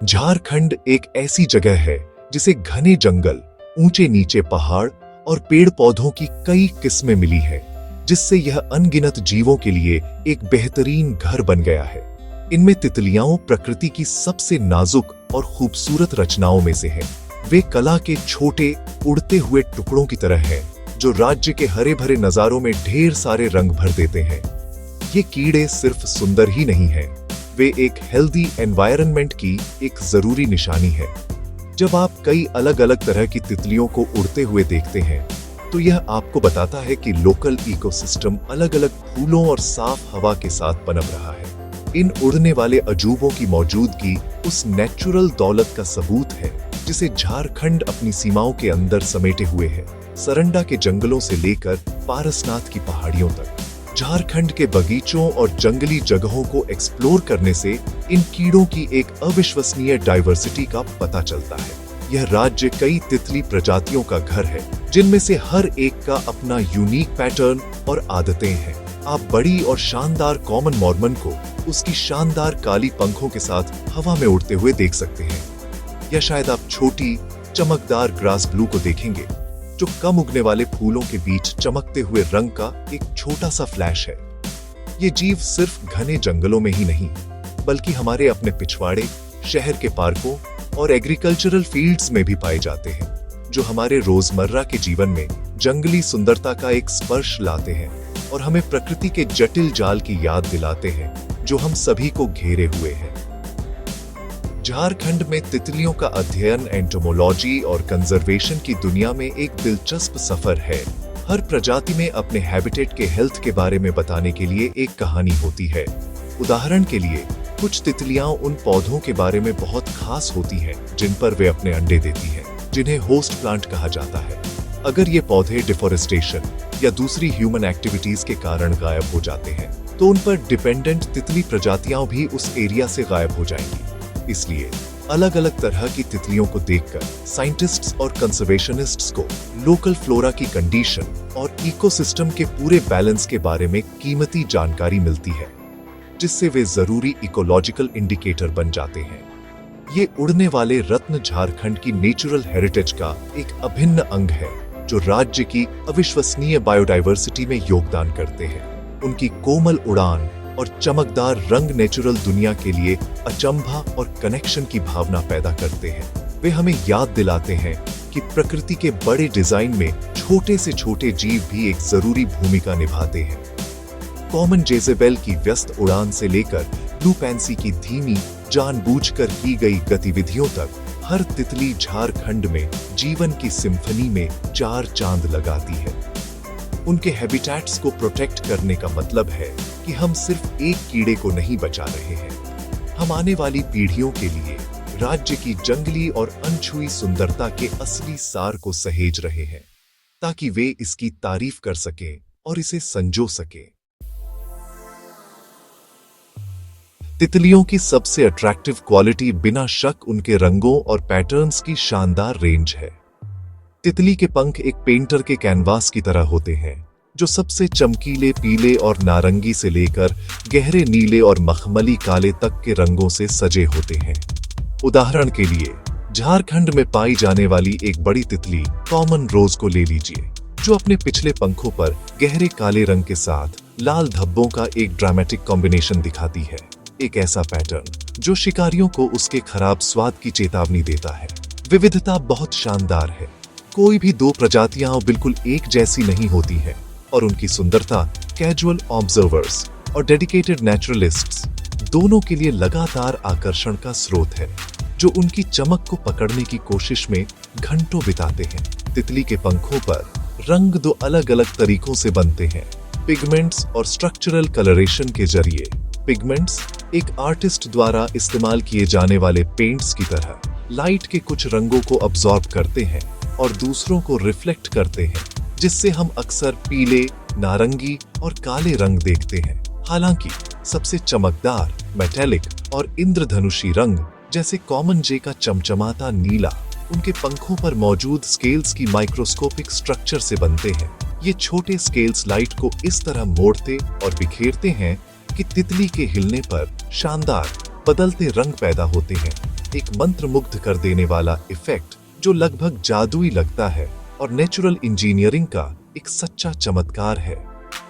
झारखंड एक ऐसी जगह है जिसे घने जंगल, ऊंचे नीचे पहाड़ और पेड़ पौधों की कई किस्में मिली हैं, जिससे यह अनगिनत जीवों के लिए एक बेहतरीन घर बन गया है। इनमें तितलियां प्रकृति की सबसे नाजुक और खूबसूरत रचनाओं में से हैं। वे कला के छोटे उड़ते हुए टुकड़ों की तरह हैं, जो राज्य के हरे भरे नजारों में ढेर सारे रंग भर देते हैं। ये कीड़े सिर्फ सुंदर ही नहीं हैं, वे एक हेल्दी एनवायरनमेंट की एक जरूरी निशानी है। जब आप कई अलग अलग तरह की तितलियों को उड़ते हुए देखते हैं, तो यह आपको बताता है कि लोकल इकोसिस्टम अलग अलग फूलों और साफ हवा के साथ पनप रहा है। इन उड़ने वाले अजूबों की मौजूदगी उस नेचुरल दौलत का सबूत है जिसे झारखंड अपनी सीमाओं के अंदर समेटे हुए है। सरंडा के जंगलों से लेकर पारसनाथ की पहाड़ियों तक झारखंड के बगीचों और जंगली जगहों को एक्सप्लोर करने से इन कीड़ों की एक अविश्वसनीय डाइवर्सिटी का पता चलता है। यह राज्य कई तितली प्रजातियों का घर है, जिनमें से हर एक का अपना यूनिक पैटर्न और आदतें हैं। आप बड़ी और शानदार कॉमन मॉर्मन को उसकी शानदार काली पंखों के साथ हवा में उड़ते हुए देख सकते हैं, या शायद आप छोटी चमकदार ग्रास ब्लू को देखेंगे, जो कम उगने वाले फूलों के बीच चमकते हुए रंग का एक छोटा सा फ्लैश है। ये जीव सिर्फ घने जंगलों में ही नहीं, बल्कि हमारे अपने पिछवाड़े, शहर के पार्कों और एग्रीकल्चरल फील्ड्स में भी पाए जाते हैं, जो हमारे रोजमर्रा के जीवन में जंगली सुंदरता का एक स्पर्श लाते हैं और हमें प्रकृति के जटिल जाल की याद दिलाते हैं जो हम सभी को घेरे हुए हैं। झारखंड में तितलियों का अध्ययन, एंटोमोलॉजी और कंजर्वेशन की दुनिया में एक दिलचस्प सफर है। हर प्रजाति में अपने हैबिटेट के हेल्थ के बारे में बताने के लिए एक कहानी होती है। उदाहरण के लिए, कुछ तितलियां उन पौधों के बारे में बहुत खास होती हैं जिन पर वे अपने अंडे देती हैं, जिन्हें होस्ट प्लांट कहा जाता है। अगर ये पौधे डिफोरेस्टेशन या दूसरी ह्यूमन एक्टिविटीज के कारण गायब हो जाते हैं, तो उन पर डिपेंडेंट तितली प्रजातियां भी उस एरिया से गायब हो जाएंगी। इसलिए अलग अलग तरह की तितलियों को देखकर साइंटिस्ट्स और कंजर्वेशनिस्ट्स को लोकल फ्लोरा की कंडीशन और इकोसिस्टम के पूरे बैलेंस के बारे में कीमती जानकारी मिलती है, जिससे वे जरूरी इकोलॉजिकल इंडिकेटर बन जाते हैं। ये उड़ने वाले रत्न झारखंड की नेचुरल हेरिटेज का एक अभिन्न अंग है, जो राज्य की अविश्वसनीय बायोडाइवर्सिटी में योगदान करते हैं। उनकी कोमल उड़ान और चमकदार रंग नेचुरल दुनिया के लिए अचंभा और कनेक्शन की भावना पैदा करते हैं। वे हमें याद दिलाते हैं कि प्रकृति के बड़े डिजाइन में छोटे से छोटे जीव भी एक जरूरी भूमिका निभाते हैं। कॉमन जेजेबेल की व्यस्त उड़ान से लेकर ब्लू पैंसी की धीमी, जानबूझकर की गई गतिविधियों तक, हर तितली झारखंड में जीवन की सिम्फनी में चार चांद लगाती है। उनके हैबिटेट्स को प्रोटेक्ट करने का मतलब है कि हम सिर्फ एक कीड़े को नहीं बचा रहे हैं, हम आने वाली पीढ़ियों के लिए राज्य की जंगली और अनछुई सुंदरता के असली सार को सहेज रहे हैं, ताकि वे इसकी तारीफ कर सकें और इसे संजो सकें। तितलियों की सबसे अट्रैक्टिव क्वालिटी बिना शक उनके रंगों और पैटर्न्स की शानदार रेंज है। तितली के पंख एक पेंटर के कैनवास की तरह होते हैं, जो सबसे चमकीले पीले और नारंगी से लेकर गहरे नीले और मखमली काले तक के रंगों से सजे होते हैं। उदाहरण के लिए, झारखंड में पाई जाने वाली एक बड़ी तितली कॉमन रोज को ले लीजिए, जो अपने पिछले पंखों पर गहरे काले रंग के साथ लाल धब्बों का एक ड्रामेटिक कॉम्बिनेशन दिखाती है। एक ऐसा पैटर्न जो शिकारियों को उसके खराब स्वाद की चेतावनी देता है। विविधता बहुत शानदार है। कोई भी दो प्रजातियां बिल्कुल एक जैसी नहीं होती हैं, और उनकी सुंदरता कैजुअल ऑब्जर्वर्स और डेडिकेटेड नेचुरलिस्ट्स दोनों के लिए लगातार आकर्षण का स्रोत है, जो उनकी चमक को पकड़ने की कोशिश में घंटों बिताते हैं। तितली के पंखों पर रंग दो अलग अलग तरीकों से बनते हैं, पिगमेंट्स और स्ट्रक्चरल कलरेशन के जरिए। पिगमेंट्स एक आर्टिस्ट द्वारा इस्तेमाल किए जाने वाले पेंट्स की तरह लाइट के कुछ रंगों को अब्सॉर्ब करते हैं और दूसरों को रिफ्लेक्ट करते हैं, जिससे हम अक्सर पीले, नारंगी और काले रंग देखते हैं। हालांकि सबसे चमकदार, मेटेलिक और इंद्रधनुषी रंग, जैसे कॉमन जे का चमचमाता नीला, उनके पंखों पर मौजूद स्केल्स की माइक्रोस्कोपिक स्ट्रक्चर से बनते हैं। ये छोटे स्केल्स लाइट को इस तरह मोड़ते और बिखेरते हैं कि तितली के हिलने पर शानदार बदलते रंग पैदा होते हैं। एक मंत्रमुग्ध कर देने वाला इफेक्ट जो लगभग जादुई लगता है और नेचुरल इंजीनियरिंग का एक सच्चा चमत्कार है।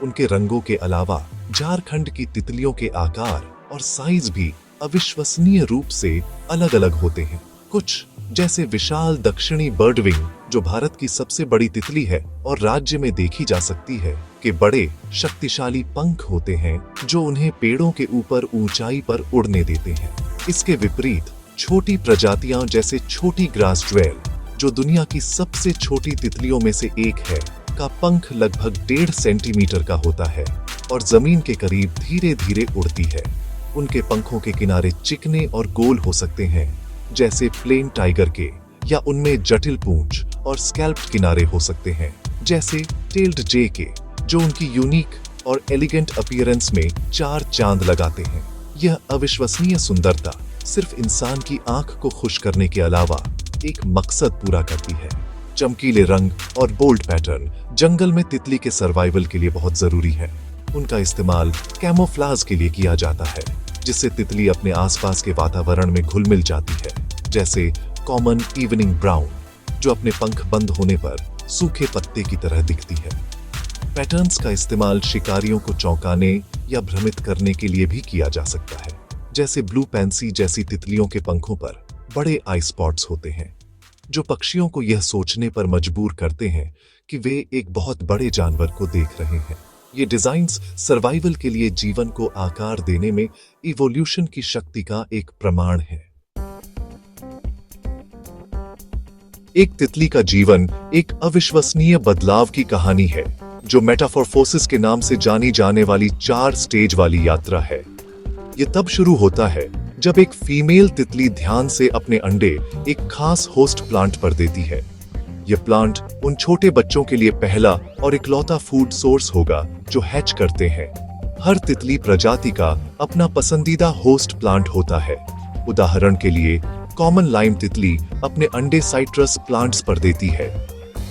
उनके रंगों के अलावा झारखंड की तितलियों के आकार और साइज भी अविश्वसनीय रूप से अलग अलग होते हैं। कुछ जैसे विशाल दक्षिणी बर्डविंग जो भारत की सबसे बड़ी तितली है और राज्य में देखी जा सकती है, के बड़े शक्तिशाली पंख होते हैं जो उन्हें पेड़ों के ऊपर ऊंचाई पर उड़ने देते हैं। इसके विपरीत छोटी प्रजातियां जैसे छोटी ग्रास ज्वेल जो दुनिया की सबसे छोटी तितलियों में से एक है, का पंख लगभग 1.5 सेंटीमीटर का होता है और जमीन के करीब धीरे धीरे उड़ती है। उनके पंखों के किनारे चिकने और गोल हो सकते हैं जैसे प्लेन टाइगर के, या उनमें जटिल पूंछ और स्कैल्प्ड किनारे हो सकते हैं जैसे टेल्ड जे के, जो उनकी यूनिक और एलिगेंट अपीयरेंस में 4 चांद लगाते हैं। यह अविश्वसनीय सुंदरता सिर्फ इंसान की आंख को खुश करने के अलावा एक मकसद पूरा करती है। चमकीले रंग और बोल्ड पैटर्न जंगल में तितली के सर्वाइवल के लिए बहुत जरूरी है। उनका इस्तेमाल कैमोफ्लाज के लिए किया जाता है, जिससे तितली अपने आसपास के वातावरण में घुल मिल जाती है, जैसे कॉमन इवनिंग ब्राउन जो अपने पंख बंद होने पर सूखे पत्ते की तरह दिखती है। पैटर्न्स का इस्तेमाल शिकारियों को चौंकाने या भ्रमित करने के लिए भी किया जा सकता है, जैसे ब्लू पैंसी जैसी तितलियों के पंखों पर बड़े आई स्पॉट्स होते हैं जो पक्षियों को यह सोचने पर मजबूर करते हैं कि वे एक बहुत बड़े जानवर को देख रहे हैं। ये डिजाइन्स सर्वाइवल के लिए जीवन को आकार देने में इवोल्यूशन की शक्ति का एक प्रमाण है। एक तितली का जीवन एक अविश्वसनीय बदलाव की कहानी है जो मेटामॉर्फोसिस के नाम से जानी जाने वाली 4 स्टेज वाली यात्रा है। ये तब शुरू होता है जब एक फीमेल तितली ध्यान से अपने अंडे एक खास होस्ट प्लांट पर देती है। यह प्लांट उन छोटे बच्चों के लिए पहला और इकलौता फूड सोर्स होगा जो हैच करते हैं। हर तितली प्रजाति का अपना पसंदीदा होस्ट प्लांट होता है। उदाहरण के लिए कॉमन लाइम तितली अपने अंडे साइट्रस प्लांट्स पर देती है।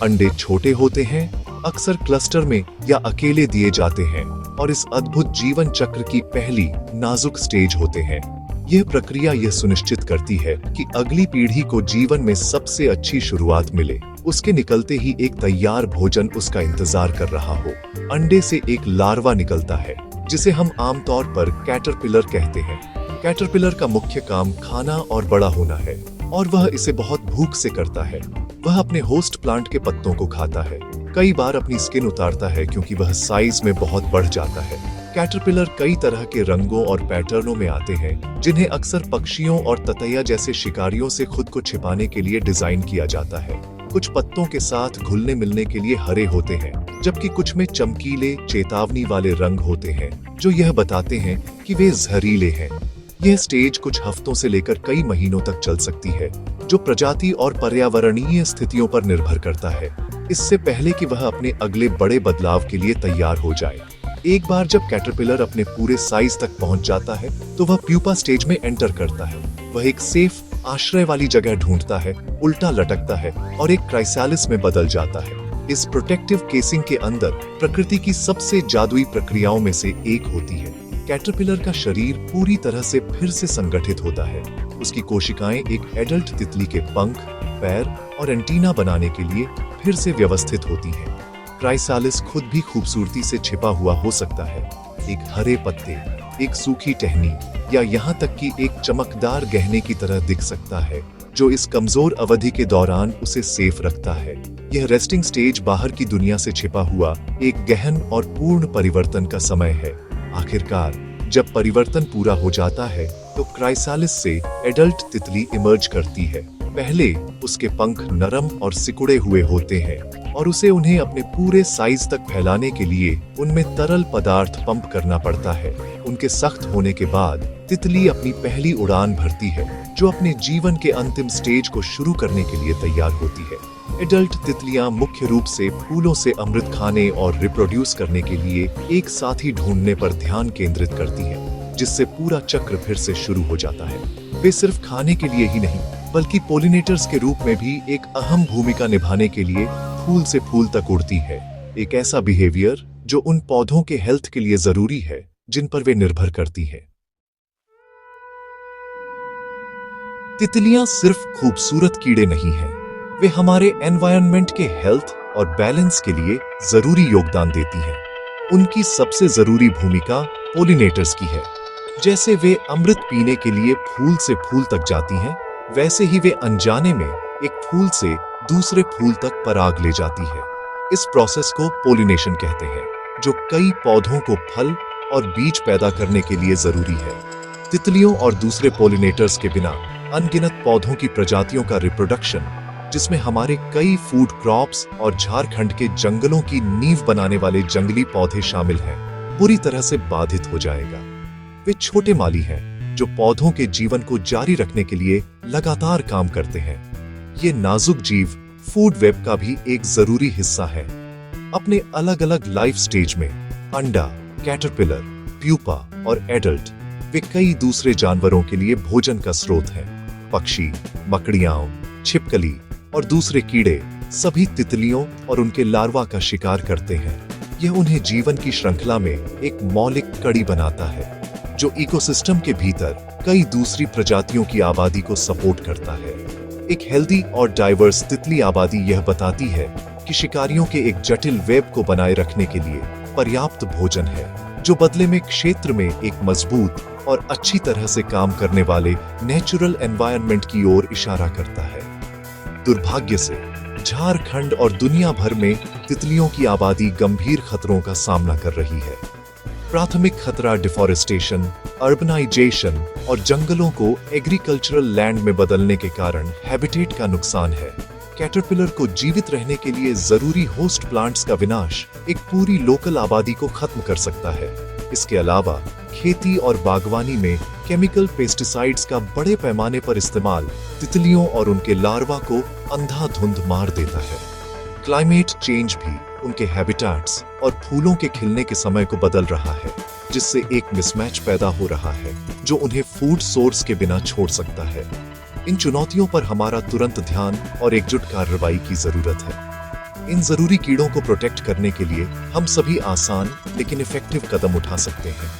अंडे छोटे होते हैं, अक्सर क्लस्टर में या अकेले दिए जाते हैं और इस अद्भुत जीवन चक्र की पहली नाजुक स्टेज होते हैं। यह प्रक्रिया यह सुनिश्चित करती है कि अगली पीढ़ी को जीवन में सबसे अच्छी शुरुआत मिले। उसके निकलते ही एक तैयार भोजन उसका इंतजार कर रहा हो। अंडे से एक लार्वा निकलता है जिसे हम आमतौर पर कैटरपिलर कहते हैं। कैटरपिलर का मुख्य काम खाना और बड़ा होना है और वह इसे बहुत भूख से करता है। वह अपने होस्ट प्लांट के पत्तों को खाता है, कई बार अपनी स्किन उतारता है क्योंकि वह साइज में बहुत बढ़ जाता है। कैटरपिलर कई तरह के रंगों और पैटर्नों में आते हैं जिन्हें अक्सर पक्षियों और ततैया जैसे शिकारियों से खुद को छिपाने के लिए डिजाइन किया जाता है। कुछ पत्तों के साथ घुलने मिलने के लिए हरे होते हैं, जबकि कुछ में चमकीले चेतावनी वाले रंग होते हैं जो यह बताते हैं कि वे जहरीले हैं। यह स्टेज कुछ हफ्तों से लेकर कई महीनों तक चल सकती है, जो प्रजाति और पर्यावरणीय स्थितियों पर निर्भर करता है, इससे पहले कि वह अपने अगले बड़े बदलाव के लिए तैयार हो जाए। एक बार जब कैटरपिलर अपने पूरे साइज तक पहुंच जाता है तो वह प्यूपा स्टेज में एंटर करता है। वह एक सेफ आश्रय वाली जगह ढूंढता है, उल्टा लटकता है और एक क्राइसालिस में बदल जाता है। इस प्रोटेक्टिव केसिंग के अंदर प्रकृति की सबसे जादुई प्रक्रियाओं में से एक होती है। कैटरपिलर का शरीर पूरी तरह से फिर से संगठित होता है। उसकी कोशिकाएं एक एडल्ट तितली के पंख, पैर और एंटीना बनाने के लिए फिर से व्यवस्थित होती हैं। क्राइसालिस खुद भी खूबसूरती से छिपा हुआ हो सकता है। एक हरे पत्ते, एक सूखी टहनी या यहाँ तक कि एक चमकदार गहने की तरह दिख सकता है, जो इस कमजोर अवधि के दौरान उसे सेफ रखता है। यह रेस्टिंग स्टेज बाहर की दुनिया से छिपा हुआ एक गहन और पूर्ण परिवर्तन का समय है। आखिरकार जब परिवर्तन पूरा हो जाता है तो क्राइसालिस से एडल्ट तितली इमर्ज करती है। पहले उसके पंख नरम और सिकुड़े हुए होते हैं और उसे उन्हें अपने पूरे साइज तक फैलाने के लिए उनमें तरल पदार्थ पंप करना पड़ता है। उनके सख्त होने के बाद तितली अपनी पहली उड़ान भरती है, जो अपने जीवन के अंतिम स्टेज को शुरू करने के लिए तैयार होती है। एडल्ट तितलियां मुख्य रूप से फूलों से अमृत खाने और रिप्रोड्यूस करने के लिए एक साथी ढूंढने पर ध्यान केंद्रित करती हैं, जिससे पूरा चक्र फिर से शुरू हो जाता है। वे सिर्फ खाने के लिए ही नहीं, बल्कि पोलिनेटर्स के रूप में भी एक अहम भूमिका निभाने के लिए फूल से फूल तक उड़ती है। एक ऐसा बिहेवियर जो उन पौधों के हेल्थ के लिए जरूरी है जिन पर वे निर्भर करती हैं। तितलियां सिर्फ खूबसूरत कीड़े नहीं हैं, वे हमारे एनवायरनमेंट के हेल्थ और बैलेंस के लिए जरूरी योगदान देती हैं। उनकी सबसे जरूरी भूमिका पोलिनेटर्स की है। जैसे वे अमृत पीने के लिए फूल से फूल तक जाती हैं, वैसे ही वे अनजाने में एक फूल से दूसरे फूल तक पराग ले जाती है। इस प्रोसेस को पोलिनेशन कहते हैं, जो कई पौधों को फल और बीज पैदा करने के लिए जरूरी है। तितलियों और दूसरे पोलिनेटर्स के बिना अनगिनत पौधों की प्रजातियों का रिप्रोडक्शन, जिसमें हमारे कई फूड क्रॉप्स और झारखंड के जंगलों की नींव बनाने वाले जंगली पौधे शामिल हैं, बुरी तरह से बाधित हो जाएगा। वे छोटे माली हैं जो पौधों के जीवन को जारी रखने के लिए लगातार काम करते हैं। ये नाजुक जीव फूड वेब का भी एक जरूरी हिस्सा है। अपने अलग अलग लाइफ स्टेज में अंडा, कैटरपिलर, प्यूपा और एडल्ट, वे कई दूसरे जानवरों के लिए भोजन का स्रोत हैं। पक्षी, मकड़ियां, छिपकली और दूसरे कीड़े सभी तितलियों और उनके लार्वा का शिकार करते हैं। यह उन्हें जीवन की श्रृंखला में एक मौलिक कड़ी बनाता है, जो इकोसिस्टम के भीतर कई दूसरी प्रजातियों की आबादी को सपोर्ट करता है। एक हेल्दी और डाइवर्स तितली आबादी यह बताती है कि शिकारियों के एक जटिल वेब को बनाए रखने के लिए पर्याप्त भोजन है, जो बदले में क्षेत्र में एक मजबूत और अच्छी तरह से काम करने वाले नेचुरल एनवायरनमेंट की ओर इशारा करता है। दुर्भाग्य से झारखंड और दुनिया भर में तितलियों की आबादी गंभीर खतरों का सामना कर रही है। प्राथमिक खतरा डिफॉरेस्टेशन, अर्बनाइजेशन और जंगलों को एग्रीकल्चरल लैंड में बदलने के कारण हैबिटेट का नुकसान है। कैटरपिलर को जीवित रहने के लिए जरूरी होस्ट प्लांट्स का विनाश एक पूरी लोकल आबादी को खत्म कर सकता है। इसके अलावा खेती और बागवानी में केमिकल पेस्टिसाइड्स का बड़े पैमाने पर इस्तेमाल तितलियों और उनके लार्वा को अंधाधुंध मार देता है। क्लाइमेट चेंज भी उनके हैबिटेट्स और फूलों के खिलने के समय को बदल रहा है, जिससे एक मिसमैच पैदा हो रहा है जो उन्हें फूड सोर्स के बिना छोड़ सकता है। इन चुनौतियों पर हमारा तुरंत ध्यान और एकजुट कार्रवाई की जरूरत है। इन जरूरी कीड़ों को प्रोटेक्ट करने के लिए हम सभी आसान लेकिन इफेक्टिव कदम उठा सकते हैं।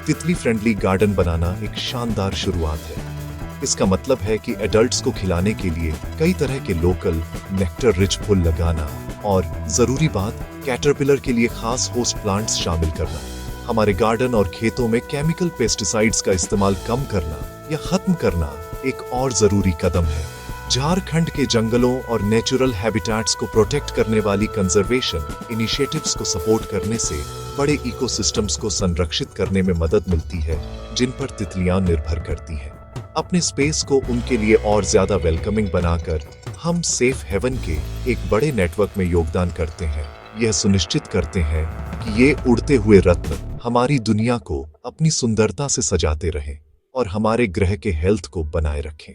तितली फ्रेंडली गार्डन बनाना एक शानदार शुरुआत है। इसका मतलब है कि एडल्ट्स को खिलाने के लिए कई तरह के लोकल नेक्टर रिच फूल लगाना और जरूरी बात कैटरपिलर के लिए खास होस्ट प्लांट्स शामिल करना। हमारे गार्डन और खेतों में केमिकल पेस्टिसाइड्स का इस्तेमाल कम करना या खत्म करना एक और जरूरी कदम है। झारखंड के जंगलों और नेचुरल हैबिटेट्स को प्रोटेक्ट करने वाली कंजर्वेशन इनिशिएटिव्स को सपोर्ट करने से बड़े इकोसिस्टम्स को संरक्षित करने में मदद मिलती है, जिन पर तितलियां निर्भर करती हैं। अपने स्पेस को उनके लिए और ज्यादा वेलकमिंग बनाकर हम सेफ हेवन के एक बड़े नेटवर्क में योगदान करते हैं। यह सुनिश्चित करते हैं कि ये उड़ते हुए रत्न हमारी दुनिया को अपनी सुंदरता से सजाते रहें और हमारे ग्रह के हेल्थ को बनाए रखें।